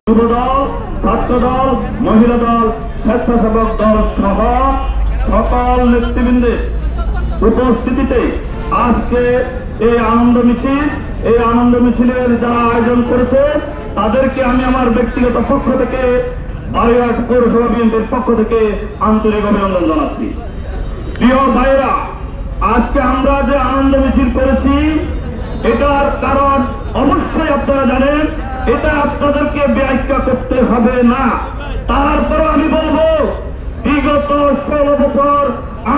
যুবদল, ছাত্রদল, মহিলা দল, স্বেচ্ছাসেবক দল সহ সকল নেতৃবৃন্দের উপস্থিতিতে আজকে এই আনন্দ মিছিলের যারা আয়োজন করেছে তাদেরকে আমি আমার ব্যক্তিগত পক্ষ থেকে বাগেরহাট পৌরসভা বিএনপির পক্ষ থেকে আন্তরিক অভিনন্দন জানাচ্ছি। প্রিয় ভাইরা, আজকে আমরা যে আনন্দ মিছিল করেছি এটার কারণ অবশ্যই আপনারা জানেন, এটা আপনাদেরকে ব্যাখ্যা করতে হবে না। তারপর আমি বলবো, বিগত 16 বছর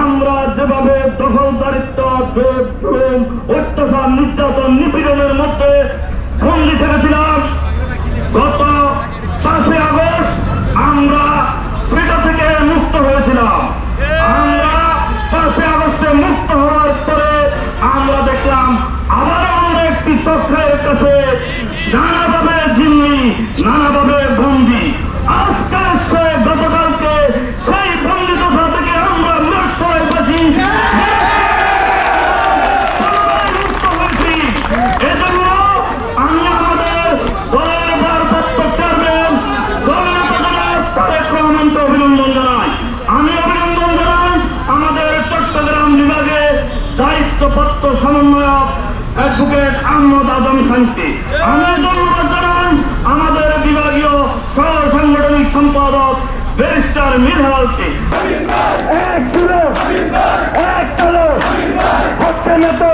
আমরা যেভাবে দখলদারিত্ব, জোর জুলুম, অত্যাচার, নির্যাতন, নিপীড়নের মধ্যে বন্দী থেকেছিলাম, গত 5 আগস্ট আমরা সেটা থেকে মুক্ত হয়েছিলাম। আমরা 5 আগস্টে মুক্ত হওয়ার পরে আমরা দেখলাম আবার আমরা একটি চক্রের কাছে নানাভাবে জিম্মি, নানাভাবে বন্দী। আজকে সে গতকালকে সেই বন্দিদশা থেকে আমরা নিঃশ্রয় পাচ্ছি, মুক্ত হয়েছি। এজন্য আমি আমাদের দলের ভারপ্রাপ্ত চেয়ারম্যান তারেক রহমানকে অভিনন্দন জানাই। আমি অভিনন্দন জানাই আমাদের চট্টগ্রাম বিভাগে দায়িত্বপ্রাপ্ত সমন্বয়ক অ্যাডভোকেট আহমদ আজম খানকে। আমি ধন্যবাদ জানাই আমাদের বিভাগীয় সহ সাংগঠনিক সম্পাদক ব্যারিস্টার মিরহালকে। এক সুরে এক তালে হচ্ছে না তো